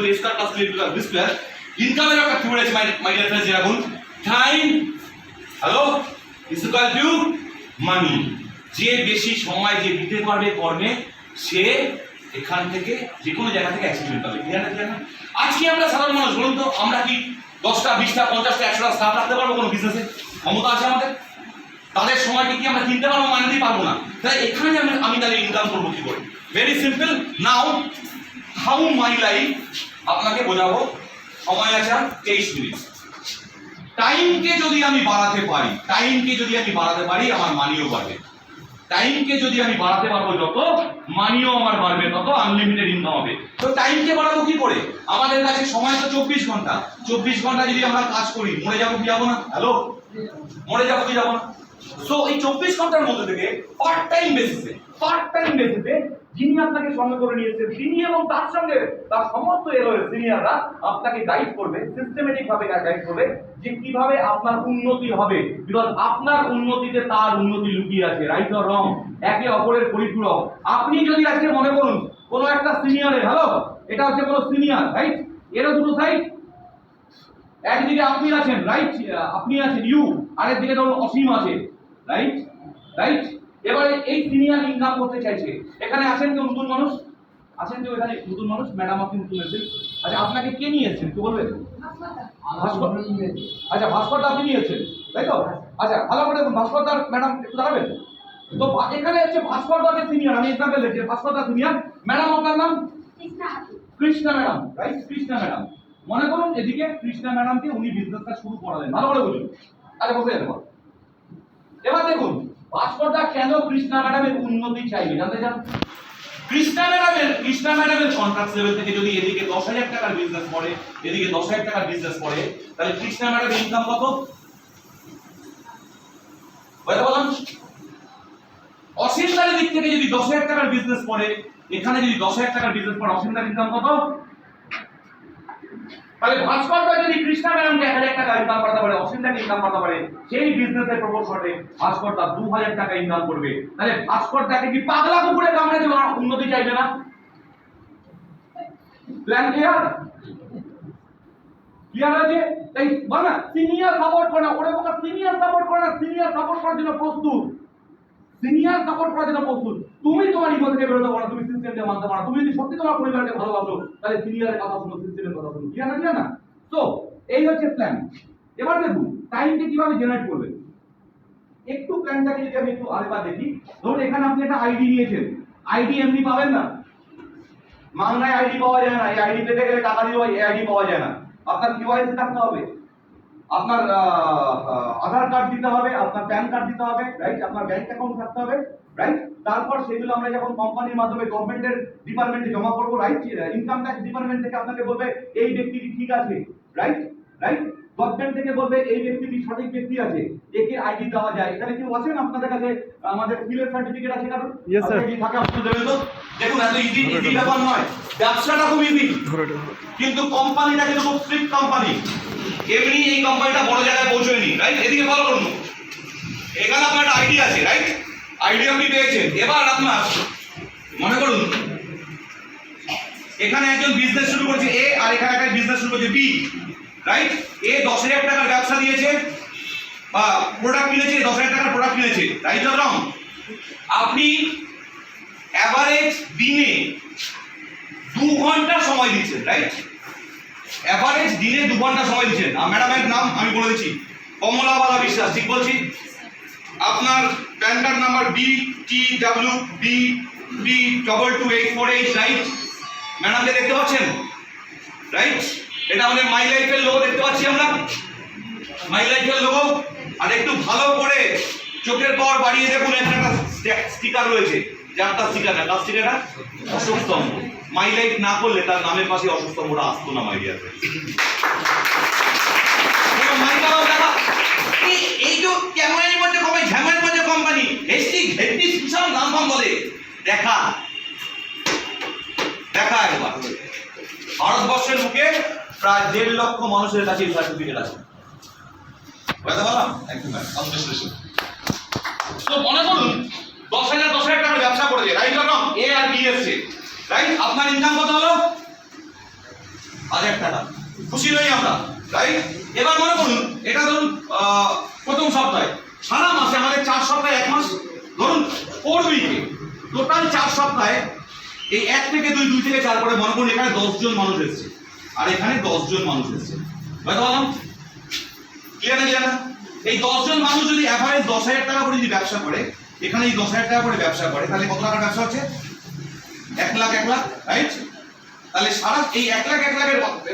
+ b square. ইনকামের একটা থিওরি আছে মাই ডিয়ার ফ্রেন্ডস, যেরকম টাইম = মানি। যে বেশি সময় যে দিতে পারবে কর্মে, সে এখান থেকে যে কোনো জায়গা থেকে অ্যাচিভমেন্ট পাবে। ক্লিয়ার না? আজকে আমরা সাধারণ মানুষ, বলুন তো, আমরা কি 10টা 20টা 50টা 100টা স্টাফ রাখতে পারবো কোনো বিজনেসে? ক্ষমতা আছে আমাদের? তাদের সময়কে কি আমরা কিনতে পারবো? মানে দিতে পারবো না। তাই এখানে আমি তাহলে ইনকাম করবো কি করে? Very simple. Now how my life আপনাকে বোঝাবো। সময় আছে 23 মিনিট। টাইমকে যদি আমি বাড়াতে পারি আমার মানিও বাড়বে। টাইমকে যদি আমি বাড়াতে পারবো যত, মানিও আমার বাড়বে তত, আনলিমিটেড ইনকাম হবে। তো টাইমকে বাড়াবো কি করে? আমাদের কাছে সময় তো 24 ঘন্টা। 24 ঘন্টা যদি আমরা কাজ করি, মরে যাবো কি যাবো না? মরে যাবো কি যাবো না? সো এই 24 ঘন্টার মধ্যে থেকে পার্ট টাইম বেসিসে যিনি আপনাকে সঙ্গে করে নিয়েছে, তিনি এবং তার সঙ্গে তার সমস্ত সিনিয়ররা আপনাকে গাইড করবে, সিস্টেমেটিক ভাবে গাইড করবে যে কিভাবে আপনার উন্নতি হবে। বিকজ আপনার উন্নতিতে তার উন্নতি লুকিয়ে আছে। রাইট অর রং? একে অপরের পরিপূরক। আপনি যদি আজকে মনে করুন কোনো একটা সিনিয়রের, এটা হচ্ছে কোনো সিনিয়র, রাইট? এরও দুটো সাইড। একদিকে আপনি আছেন, রাইট? আপনি আছেন ইউ, আরেক দিকে ধরুন অসীম আছে, রাইট? এবারে এই সিনিয়র ইনকাম করতে চাইছে। এখানে আছেন কেউ নতুন মানুষ? এখানে নতুন মানুষ? ম্যাডাম আপনি নতুন এসেছেন। আচ্ছা, আপনাকে কে নিয়ে এসেছেন একটু বলবেন? আচ্ছা, ভাস্কর দা আপনি নিয়ে এসেছেন, তাই তো? আচ্ছা, ভালো করে দেখুন, ভাস্কর দা ম্যাডাম একটু দাঁড়াবেন তো। এখানে হচ্ছে ভাস্কর দা সিনিয়র, আমি এক্সাম্পল দিচ্ছি। ভাস্কর দা সিনিয়র। ম্যাডাম আপনার নাম? Krishna madam, right? Krishna madam. মনে করুন এদিকে কৃষ্ণা ম্যাডামকে উনি বিজনেসটা শুরু করালেন। ভালো করে বুঝুন। আচ্ছা, বসে যাবেন। এবার দেখুন ভাস্কর দা কেন কৃষ্ণা ম্যাডামের উন্নতি চাইবে, জানতে চান? কৃষ্ণা ম্যাডামের কন্ট্রাক্ট লেভেল থেকে যদি এদিকে 10,000 টাকার বিজনেস পড়ে, এদিকে 10,000 টাকার বিজনেস পড়ে, তাহলে কৃষ্ণা ম্যাডামের ইনকাম কত? বললাম অসীমদার দিক থেকে যদি 10,000 টাকার বিজনেস পড়ে, এখানে যদি 10,000 টাকার বিজনেস পড়ে, অসীমদার ইনকাম কত? তাহলে ভাস্করদা যদি কৃষ্ণা ম্যাডামকে 1,000 টাকা ইনকাম করতে পারে, অসীমদাকে ইনকাম করতে পারে, সেই বিজনেসের প্রপোর্শনে ভাস্করদা 2,000 টাকা ইনকাম করবে। তাহলে ভাস্করদাকে কি পাগলা কুকুরে কামড়েছে, ওরা উন্নতি চাইবে না? Plan clear? ক্লিয়ার আছে? তাই বলা সিনিয়র সাপোর্ট করে না, ওরে বলা সিনিয়র সাপোর্ট করে না, সিনিয়র সাপোর্ট করার জন্য প্রস্তুত, সিনিয়র সাপোর্ট করার জন্য প্রস্তুত। তুমি তোমার ইগো থেকে বেরোতে পারো, তুমি সিস্টেমকে মানতে পারো, তুমি যদি সত্যি তোমার পরিবারকে ভালোবাসো, তাহলে সিনিয়রের কথা শুনো, সিস্টেমের কথা শুনো। ক্লিয়ার না? তো এই হচ্ছে প্ল্যান। এবার দেখুন টাইমকে কিভাবে জেনারেট করবেন। একটু প্ল্যানটাকে যদি আমি একটু আরেকবার দেখি, ধরুন এখানে আপনি একটা আইডি নিয়েছেন, আইডি এমনি পাবেন না, মাংনায় আইডি পাওয়া যায় না, এই আইডি পেতে গেলে টাকা দিলেও এই আইডি পাওয়া যায় না। আপনার কেওয়াইসি থাকতে হবে, আপনার আধার কার্ড দিতে হবে, আপনার প্যান কার্ড দিতে হবে, রাইট? আপনার ব্যাংক অ্যাকাউন্ট থাকতে হবে, রাইট? তারপর সেগুলো আমরা যখন কোম্পানির মাধ্যমে গভর্নমেন্টের ডিপার্টমেন্টে জমা করব, রাইট? ইনকাম ট্যাক্স ডিপার্টমেন্ট থেকে আপনাকে বলবে এই ব্যক্তিটি ঠিক আছে, রাইট? রাইট? গভর্নমেন্ট থেকে বলবে এই ব্যক্তিটি সঠিক ব্যক্তি আছে, একে আইডি দেওয়া যায়। এখানে কেউ আছেন আপনাদের কাছে আমাদের স্কিলের সার্টিফিকেট আছে কারণ? Yes, sir. কি থাকে আপনাদের দেবেন তো? দেখুন এত ইজি ব্যাপার নয়, ব্যবসাটা খুব ইজি, কিন্তু কোম্পানিটা কিন্তু খুব স্ট্রিক্ট কোম্পানি। এমনি এই কোম্পানিটা বড় জায়গায় পৌঁছয়নি, রাইট? এদিকে ফলো করুন, এখানে আপনার একটা আইডি আছে, রাইট? আইডি আপনি পেয়েছেন। এবার আপনার মনে করুন এখানে একজন বিজনেস শুরু করেছে এ, আর এখানে একটা বিজনেস শুরু করেছে বি, রাইট? এ 10,000 টাকার ব্যবসা দিয়েছে বা প্রোডাক্ট কিনেছে, 10,000 টাকার প্রোডাক্ট কিনেছে, রাইট অর রং? আপনি এভারেজ দিনে 2 ঘন্টা সময় দিচ্ছেন, রাইট? এভারেজ দিনে 2 ঘন্টা সময় দিচ্ছেন। ম্যাডামের নাম আমি বলে দিচ্ছি, কমলাবালা বিশ্বাস, ঠিক বলছি? আপনার pan card number BTWB2284H, right? ম্যাডামকে দেখতে পাচ্ছেন, রাইট? এটা আমাদের মাই লাইফের লোগো দেখতে পাচ্ছি আমরা, মাই লাইফের লোগো। আর একটু ভালো করে চোখের পাওয়ার বাড়িয়ে দেখুন, এখানে একটা স্টিকার রয়েছে, যারটা স্টিকার না, কার স্টিকারটা? অশোক স্তম্ভ। মাই লাইফ না করলে তার নামের পাশে অশোক স্তম্ভটা আসতো না, মাই ডিয়ার। এই যে ক্যামেরার মধ্যে কমে ঝামেলার মধ্যে কোম্পানি হেস্টি হেস্টি বিশাল নাম ফাম বলে দেখা একবার ভারতবর্ষের মুখে প্রায় 1.5 লক্ষ মানুষের কাছে এই সার্টিফিকেট আছে। বুঝতে পারলাম? একদম তো মনে করুন 10,000 টাকার ব্যবসা করেছে, রাইট অর রং? এ আর বি এসছে, রাইট? আপনার ইনকাম কত হলো? 1,000 টাকা। খুশি নই আমরা, রাইট? এবার মনে করুন এটা ধরুন প্রথম সপ্তাহে, সারা মাসে আমাদের 4 সপ্তাহে 1 মাস, ধরুন 4 উইকে টোটাল 4 সপ্তাহে এই 1 থেকে 2, 2 থেকে 4 করে মনে করুন এখানে 10 জন মানুষ এসেছে আর এখানে 10 জন মানুষ এসেছে। বুঝতে পারলাম? ক্লিয়ার না? এই 10 জন মানুষ যদি এভারেজ 10,000 টাকা করে যদি ব্যবসা করে, এখানে এই 10,000 টাকা করে ব্যবসা করে, তাহলে কত টাকার ব্যবসা হচ্ছে? 1 লাখ, রাইট? তাহলে সারা এই 1 লাখের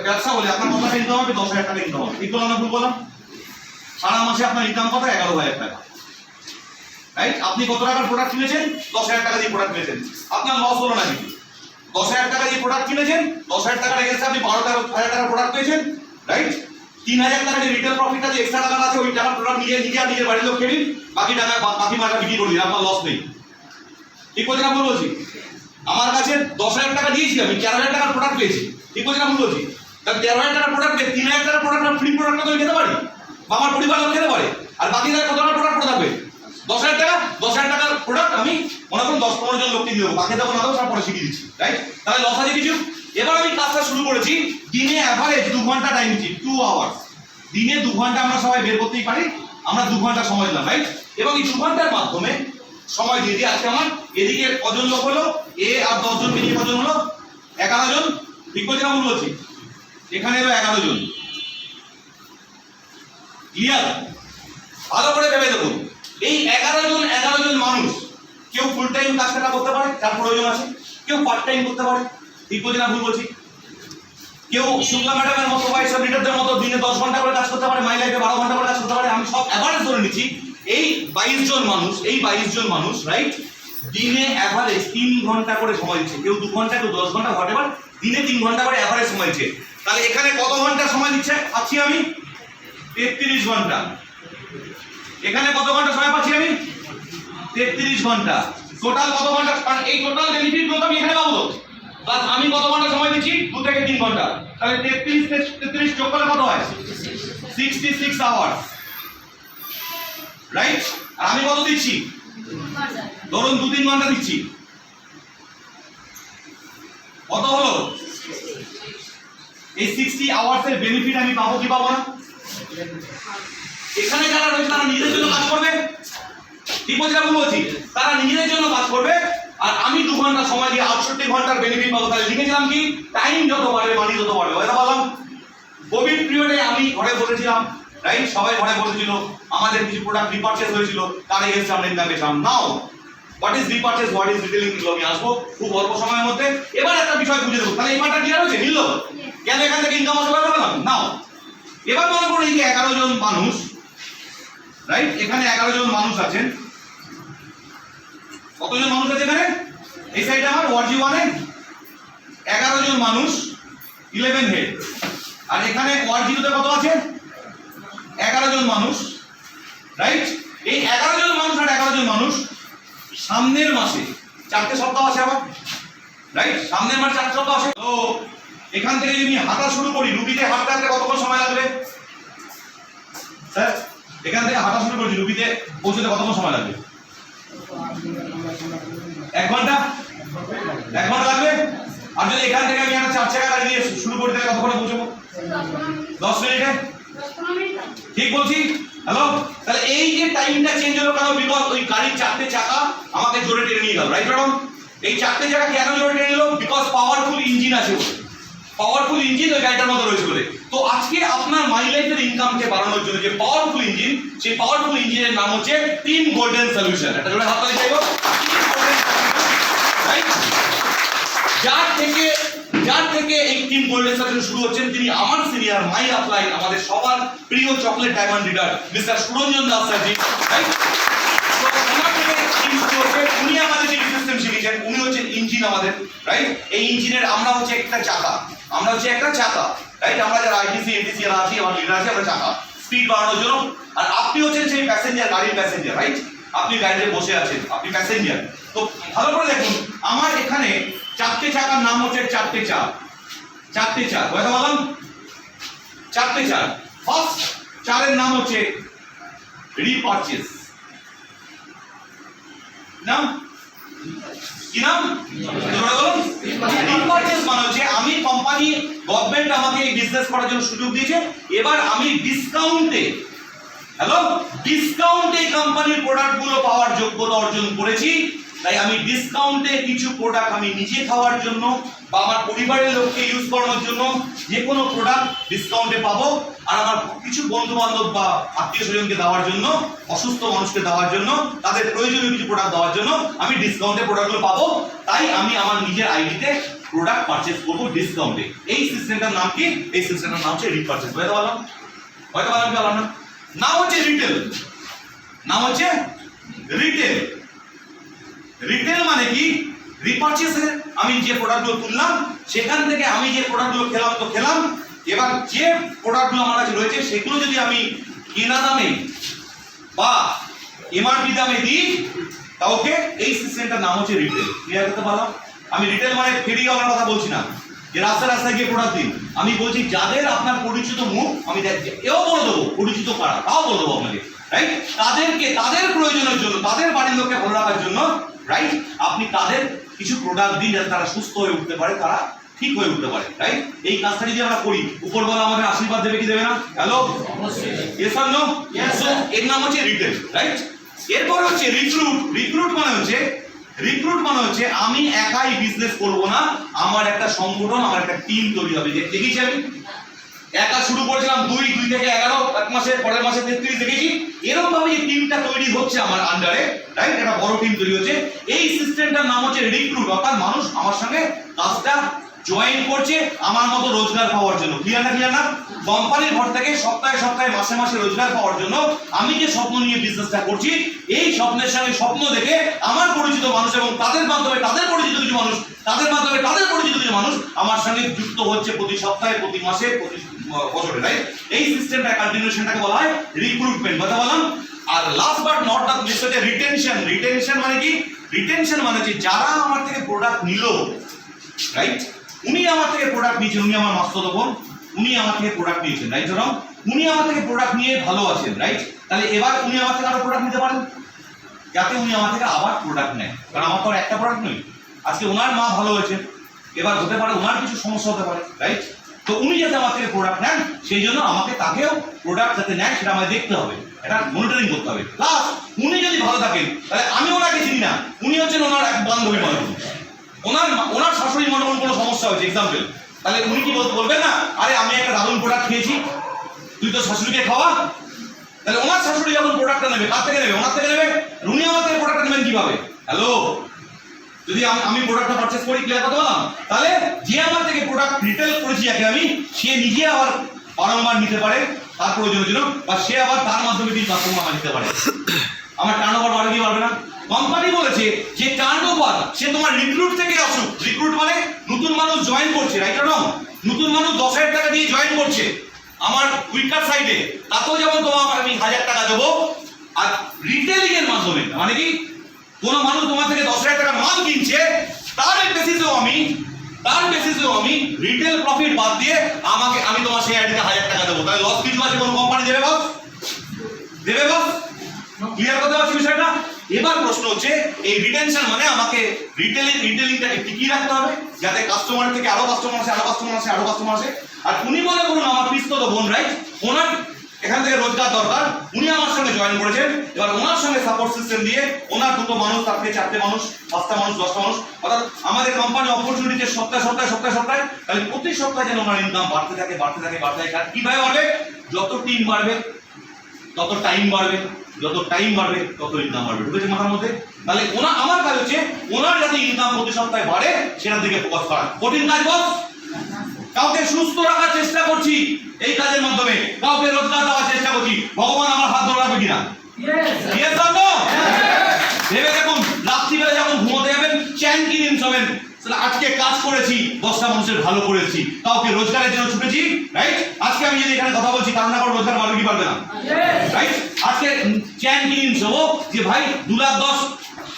ব্যবসা হলে আপনার কত টাকা ইনকাম হবে? 10,000 টাকা ইনকাম হবে। ঠিক বললাম না ভুল বললাম? সারা মাসে আপনার ইনকাম কত? 11,000 টাকা, রাইট? আপনি কত টাকার প্রোডাক্ট কিনেছেন? 10,000 টাকা দিয়ে প্রোডাক্ট কিনেছেন, আপনার লস হলো না কিন্তু। 10,000 টাকা দিয়ে প্রোডাক্ট কিনেছেন, 10,000 টাকার এগেন্সে আপনি 12,000 টাকার প্রোডাক্ট পেয়েছেন, রাইট? 3,000 টাকা যে রিটেল প্রফিটটা যে এক্সট্রা টাকা আছে, ওই টাকার প্রোডাক্ট নিজের বাড়ির লোক কিনুন, বাকি টাকা বাকি মালটা বিক্রি করে দিন, আপনার লস নেই। ঠিক বলছি না ভুল বলছি? আমার কাছে 10,000 টাকা দিয়েছি, আমি 4,000 টাকার প্রোডাক্ট পেয়েছি। ঠিক বলছি না ভুল বলছি? তাহলে 13,000 টাকার প্রোডাক্ট 3,000 টাকার প্রোডাক্ট ফ্রি প্রোডাক্ট তো খেতে পারি, বা আমার পরিবার লোক খেতে পারে, আর বাকি টাকা কত টাকার প্রোডাক্ট থাকবে? 10,000 টাকার প্রোডাক্ট আমি মনে করুন 10-15 জন লোককে দিয়ে দেবো, বাকি দেবো না দেবো সব পরে শিখিয়ে দিচ্ছি, রাইট? তাহলে লস আছে কিছু? এবার আমি কাজটা শুরু করেছি, দিনে এভারেজ 2 ঘন্টা টাইম দিচ্ছি, 2 আওয়ার্স। দিনে 2 ঘন্টা আমরা সবাই বের করতেই পারি, আমরা 2 ঘন্টা সময় দিলাম, রাইট? এবং এই 2 ঘন্টার মাধ্যমে সময় দিয়ে দিই। আজকে আমার এদিকে কজন লোক হলো? এ আর 10 জন মিলিয়ে কজন হলো? 11 জন। ঠিক বলছি না ভুল বলছি? এখানে এলো 11 জন। ক্লিয়ার? ভালো করে ভেবে দেখুন, এই 11 জন মানুষ, কেউ ফুল টাইম কাজটা করতে পারে, তার প্রয়োজন আছে, কেউ পার্ট টাইম করতে পারে। ঠিক বলছি না ভুল বলছি? কেউ শুক্লা ম্যাডামের মতো বা এইসব লিডারদের মতো দিনে 10 ঘন্টা করে কাজ করতে পারে, মাই লাইফে 12 ঘন্টা করে কাজ করতে পারে। আমি সব অ্যাভারেজ ধরে নিচ্ছি, এই 22 জন মানুষ, রাইট? দিনে অ্যাভারেজ 3 ঘন্টা করে সময় দিচ্ছে, কেউ 2 ঘন্টা, কেউ 10 ঘন্টা, হোয়াটএভার, দিনে 3 ঘন্টা করে অ্যাভারেজ সময় দিচ্ছে। তাহলে এখানে কত ঘন্টা সময় দিচ্ছে পাচ্ছি আমি? 33 ঘন্টা। এখানে কত ঘন্টা সময় পাচ্ছি আমি? 33 ঘন্টা। টোটাল কত ঘন্টা? কারণ এই টোটাল বেনিফিট গুলো আমি এখানে পাবো, প্লাস আমি কত ঘন্টা সময় দিচ্ছি? 2 থেকে 3 ঘন্টা। তাহলে 33 যোগ করলে কত হয়? 66 আওয়ার্স, রাইট? আর আমি কত দিচ্ছি? ধরুন 2-3 ঘন্টা দিচ্ছি, কত হলো? এই 60 আওয়ার্স এর বেনিফিট আমি পাবো কি পাবো না? এখানে যারা রয়েছে তারা নিজেদের জন্য কাজ করবে, ঠিক বলছি না ভুল বলছি? তারা নিজেদের জন্য কাজ করবে, আর আমি 2 ঘন্টা সময় দিয়ে 68 ঘন্টার বেনিফিট পাবো। তাহলে লিখেছিলাম কি? টাইম যত বাড়বে মানি যত বাড়বে। এটা বললাম কোভিড পিরিয়ডে আমি ঘরে বসেছিলাম, রাইট? সবাই ঘরে বসেছিল, আমাদের কিছু প্রোডাক্ট রিপারচেজ হয়েছিল, তার এগেইনস্টে আমরা ইনকাম পেয়েছিলাম। Now what is repurchase, what is retailing, এগুলো আমি আসবো খুব অল্প সময়ের মধ্যে। এবার একটা বিষয় বুঝে দেবো, তাহলে এই মানটা ক্লিয়ার হয়েছে? নিল কেন এখান থেকে ইনকাম আসবে না? নাও এবার মনে করুন এই যে 11 জন মানুষ, রাইট? এখানে 11 জন মানুষ আছেন। কতজন মানুষ আছে এখানে? এই সাইডে আমার ওয়ার্জি 1 এ 11 জন মানুষ, 11 হেড। আর এখানে ওয়ার্জি 2 তে কত আছে? 11 জন মানুষ, রাইট? এই 11 জন মানুষ আর 11 জন মানুষ সামনের মাসে 4টে সপ্তাহ আছে আবার, রাইট? সামনের মাসে 4টে সপ্তাহ আছে। তো এখান থেকে যদি হাঁটা শুরু করি, রুবিতে হাঁটতে হাঁটতে কতক্ষণ সময় লাগবে স্যার? এখান থেকে হাঁটা শুরু করছি, রুবিতে পৌঁছতে কতক্ষণ সময় লাগবে? 1 ঘন্টা? 1 ঘন্টা লাগবে। আর যদি এখান থেকে আমি একটা 4 চাকা গাড়ি দিয়ে শুরু করি তাহলে কতক্ষণে পৌঁছবো? 10 মিনিটে। ঠিক বলছি? হ্যালো? তাহলে এই যে টাইমটা চেঞ্জ হলো কেন? বিকজ ওই গাড়ির 4টে চাকা আমাকে জোরে টেনে নিয়ে গেল, রাইট ম্যাডাম? এই 4টে চাকা কেন জোরে টেনে নিল? বিকজ পাওয়ারফুল ইঞ্জিন আছে বলে, পাওয়ারফুল ইঞ্জিন ওই গাড়িটার মধ্যে রয়েছে বলে। তো আজকে আপনার মাই লাইফের ইনকামকে বাড়ানোর জন্য যে পাওয়ারফুল ইঞ্জিন, সেই পাওয়ারফুল ইঞ্জিনের নাম হচ্ছে টিম গোল্ডেন সলিউশন। একটা জোরে হাততালি চাইবো। রাইট? যার থেকে এই টিম গোল্ডেন সলিউশন শুরু হচ্ছেন তিনি আমার সিনিয়র, মাই আপলাইন, আমাদের সবার প্রিয় chocolate diamond leader mister Suranjan Das স্যারজি, রাইট? তো ওনার থেকে টিম শুরু হচ্ছে, উনি আমাদের যে সিস্টেম শিখিয়েছেন, উনি হচ্ছেন ইঞ্জিন আমাদের, রাইট? এই ইঞ্জিনের আমরা হচ্ছে একটা চাকা, রাইট? আমরা যারা আইটিসি এটিসি এরা আছি, আমার লিডার আছে, আমরা চাকা স্পিড বাড়ানোর জন্য। আর আপনি হচ্ছেন সেই প্যাসেঞ্জার, গাড়ির প্যাসেঞ্জার, রাইট? আপনি গাড়িতে বসে আছেন, আপনি প্যাসেঞ্জার। তো ভালো করে দেখুন, আমার এখানে 4টে চাকার নাম হচ্ছে 4টে চাক। 4টে চাক কথা বললাম, 4টে চাক। ফার্স্ট চারের নাম হচ্ছে রিপারচেজ। নাম কি? নাম রিপারচেজ মানে হচ্ছে আমি কোম্পানি, গভর্নমেন্ট আমাকে এই বিজনেস করার জন্য সুযোগ দিয়েছে, এবার আমি ডিসকাউন্টে, হ্যালো, ডিসকাউন্টে কোম্পানির প্রোডাক্টগুলো পাওয়ার যোগ্যতা অর্জন করেছি। তাই আমি ডিসকাউন্টে কিছু প্রোডাক্ট আমি নিজে খাওয়ার জন্য বা আমার পরিবারের লোককে ইউজ করানোর জন্য যে কোনো প্রোডাক্ট ডিসকাউন্টে পাবো। আর আমার কিছু বন্ধু বান্ধব বা আত্মীয় স্বজনকে দেওয়ার জন্য, অসুস্থ মানুষকে দেওয়ার জন্য, তাদের প্রয়োজনীয় কিছু প্রোডাক্ট দেওয়ার জন্য আমি ডিসকাউন্টে প্রোডাক্টগুলো পাবো। তাই আমি আমার নিজের আইডিতে প্রোডাক্ট পারচেজ করবো ডিসকাউন্টে। এই সিস্টেমটার নাম কি? এই সিস্টেমটার নাম হচ্ছে রিপারচেজ। হয়তো বললাম কি বললাম না? নাম হচ্ছে রিটেল। নাম হচ্ছে রিটেল। রিটেল মানে কি? রিপারচেজে আমি যে প্রোডাক্টগুলো তুললাম, সেখান থেকে আমি যে প্রোডাক্টগুলো খেলাম, এবার যে প্রোডাক্টগুলো আমার কাছে রয়েছে সেগুলো যদি আমি কেনা দামে বা এমআরপি দামে দিই, কাউকে, এই সিস্টেমটার নাম হচ্ছে রিটেল। ক্লিয়ার করতে পারলাম? আমি রিটেল মানে ফেরিওয়ালার কথা বলছি না, যে রাস্তায় গিয়ে প্রোডাক্ট দিন। আমি বলছি যাদের আপনার পরিচিত মুখ, আমি এও বলে দেবো পরিচিত কারা, তাও বলে দেবো আপনাকে, রাইট? তাদেরকে তাদের প্রয়োজনের জন্য, তাদের বাড়ির লোককে ভালো রাখার জন্য, রাইট, আপনি তাদের কিছু প্রোডাক্ট দিন যাতে তারা সুস্থ হয়ে উঠতে পারে, তারা ঠিক হয়ে উঠতে পারে, রাইট? এই কাজটা যদি আমরা করি, উপরওয়ালা আমাদের আশীর্বাদ দেবে কি দেবে না? Hello, yes or no? So এর নাম হচ্ছে রিটেল, রাইট? এরপর হচ্ছে রিক্রুট। রিক্রুট মানে হচ্ছে আমি একাই বিজনেস করব না, আমার একটা সংগঠন, আমার একটা টিম তৈরি হবে। দেখেছি আমি একা শুরু করেছিলাম 2 থেকে 11, এক মাসে, পরের মাসে 33 দেখেছি। এরকম ভাবে এই টিমটা তৈরি হচ্ছে আমার আন্ডারে, রাইট? একটা বড় টিম তৈরি হচ্ছে। এই সিস্টেমটার নাম হচ্ছে রিক্রুট, অর্থাৎ মানুষ আমার সঙ্গে কাজটা জয়েন করছে আমার মতো রোজগার পাওয়ার জন্য। ক্লিয়ার না? কোম্পানির ঘর থেকে সপ্তাহে সপ্তাহে মাসে মাসে রোজগার পাওয়ার জন্য আমি যে স্বপ্ন নিয়ে বিজনেসটা করছি, এই স্বপ্নের সঙ্গে স্বপ্ন দেখে আমার পরিচিত মানুষ এবং তাদের মাধ্যমে তাদের পরিচিত কিছু মানুষ, তাদের মাধ্যমে তাদের পরিচিত কিছু মানুষ আমার সঙ্গে যুক্ত হচ্ছে প্রতি সপ্তাহে, প্রতি মাসে, প্রতি বছরে, রাইট? এই সিস্টেমটা কন্টিনিউশনটাকে বলা হয় রিক্রুটমেন্ট, কথা বললাম। আর last but not the least হচ্ছে রিটেনশন। রিটেনশন মানে কি? রিটেনশন মানে যে যারা আমার থেকে প্রোডাক্ট নিল, রাইট? উনি আমার থেকে প্রোডাক্ট নিয়েছেন, উনি আমার মাস্টার বোন, উনি আমার থেকে প্রোডাক্ট নিয়েছেন, রাইট? ধরুন উনি আমার থেকে প্রোডাক্ট নিয়ে ভালো আছেন, রাইট? তাহলে এবার উনি আমার থেকে আরো প্রোডাক্ট নিতে পারেন, যাতে উনি আমার থেকে আবার প্রোডাক্ট নেয়। কারণ আমার তো আর একটা প্রোডাক্ট নয়। আজকে ওনার মা ভালো হয়েছে, এবার হতে পারে ওনার কিছু সমস্যা হতে পারে, রাইট? তো উনি যাতে আমার থেকে প্রোডাক্ট নেন, সেই জন্য আমাকে তাকেও প্রোডাক্ট যাতে নেয় সেটা আমায় দেখতে হবে, এটা মনিটরিং করতে হবে। প্লাস উনি যদি ভালো থাকেন, তাহলে আমি ওনাকে চিনি না, উনি হচ্ছেন ওনার এক বান্ধবী মনে করুন, ওনার শাশুড়ি মনে করুন কোনো সমস্যা হয়েছে, এক্সাম্পল, তাহলে উনি কি বলবেন না, আরে আমি একটা দারুণ প্রোডাক্ট খেয়েছি, তুই তো শাশুড়িকে খাওয়া। তাহলে ওনার শাশুড়ি যখন প্রোডাক্টটা নেবে, কার থেকে নেবে? ওনার থেকে নেবে। উনি আমার থেকে প্রোডাক্টটা নেবেন কিভাবে? হ্যালো, যদি আমি প্রোডাক্টটা পারচেজ করি, ক্লিয়ার কথা বললাম, তাহলে যে আমার থেকে প্রোডাক্ট রিটেল করেছি যাকে আমি, সে নিজে আবার বারংবার নিতে পারে তার প্রয়োজনের জন্য, বা সে আবার তার মাধ্যমে দিয়ে কাস্টমার আমার নিতে পারে। আমার টার্নওভার বাড়বে কি বাড়বে না? কোম্পানি বলেছে যে টার্নওভার সে তোমার রিক্রুট থেকে আসুক। রিক্রুট মানে নতুন মানুষ জয়েন করছে, রাইট? নতুন মানুষ 10,000 টাকা দিয়ে জয়েন করছে আমার উইকার সাইডে, তাতেও যেমন তোমার আমি 1000 টাকা দেবো। আর রিটেলিং এর মাধ্যমে মানে কি, কোনো মানুষ তোমার থেকে 10,000 টাকা মাল কিনছে, তার বেসিসেও আমি রিটেল প্রফিট বাদ দিয়ে আমি তোমার সেই আইডিতে 1000 টাকা দেবো। তাহলে লস কিছু আছে কোনো কোম্পানি দেবে বস? দেবে বস? ক্লিয়ার করতে পারছি বিষয়টা? এবার প্রশ্ন হচ্ছে এই রিটেনশন মানে আমাকে রিটেলিংটাকে টিকিয়ে রাখতে হবে, যাতে কাস্টমার থেকে আরো কাস্টমার আসে। আর উনি মনে করুন আমার পিস্তত বোন, রাইট? ওনার এখান থেকে রোজগার দরকার, উনি আমার সঙ্গে জয়েন করেছেন, এবার ওনার সঙ্গে সাপোর্ট সিস্টেম দিয়ে ওনার 2টো মানুষ, তার থেকে 4টে মানুষ, 5টা মানুষ, 10টা মানুষ, অর্থাৎ আমাদের কোম্পানি অপরচুনিটি সপ্তাহে, তাহলে প্রতি সপ্তাহে যেন ওনার ইনকাম বাড়তে থাকে। কিভাবে বাড়বে? যত টিম বাড়বে তত টাইম বাড়বে, তত ইনকাম বাড়বে। ঢুকেছে মাথার মধ্যে? তাহলে আমার কাজ হচ্ছে ওনার যাতে ইনকাম প্রতি সপ্তাহে বাড়ে সেটার দিকে ফোকাস করা। কঠিন কাজ বস? কাউকে সুস্থ রাখার চেষ্টা করছি এই কাজের মাধ্যমে, কাউকে রোজগার দেওয়ার চেষ্টা করছি। ভগবান আমার হাত ধরে রাখবে কিনা? Yes or no? ভেবে দেখুন, রাত্রিবেলা যখন ঘুমোতে যাবেন চ্যান কি দিন শোবেন, আজকে কাজ করেছি, 10টা মানুষের ভালো করেছি, কাউকে রোজগারের জন্য ছুটেছি, রাইট? আজকে আমি যদি এখানে কথা বলছি, কারণ আমার রোজগার বাড়বে কি পারবে না, রাইট? আজকে চ্যান কি দিন শোবো যে ভাই 2,10,000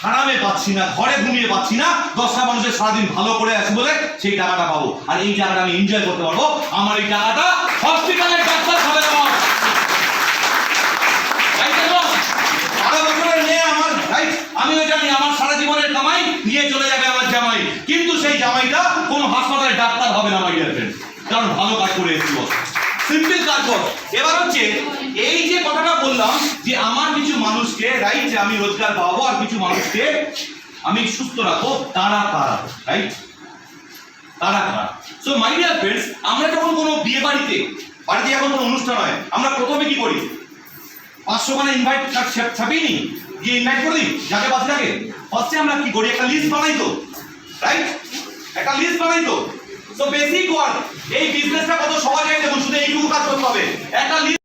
হারামে পাচ্ছি না, ঘরে ঘুমিয়ে পাচ্ছি না, 10টা মানুষের সারাদিন ভালো করে আছে বলে সেই টাকাটা পাবো। আর এই টাকাটা আমি এনজয় করতে পারবো। আমার এই টাকাটা হসপিটালের ডাক্তার খাবে না, সারা বছরের মেয়ে আমার, রাইট? আমি ওই জানি আমার সারা জীবনের কামাই নিয়ে চলে যাবে আমার জামাই, কিন্তু সেই জামাইটা কোনো হাসপাতালের ডাক্তার হবে না, মাই ডিয়ার ফ্রেন্ড, কারণ ভালো কাজ করে এসেছি। সিম্পল কাজ কর। এবার হচ্ছে এই যে কথাটা বললাম যে আমার কিছু মানুষকে, রাইট, যে আমি রোজগার পাবো আর কিছু মানুষকে আমি সুস্থ রাখবো, তারা রাইট? তারা সো মাই ডিয়ার ফ্রেন্ডস, আমরা যখন কোনো বিয়ে বাড়িতে এখন কোনো অনুষ্ঠান হয়, আমরা প্রথমে কি করি? 500 খানা ইনভাইট কার্ড ছাপিয়ে নি, গিয়ে ইনভাইট করে দিই যাকে বাকি থাকে। ফার্স্টে আমরা কি করি? একটা লিস্ট বানাই তো, রাইট? একটা লিস্ট বানাই তো। সো বেসিক ওয়ার্ক, এই বিজনেসটা কত সহজ হয় দেখুন, শুধু এইটুকু কাজ করতে হবে। একটা লিস্ট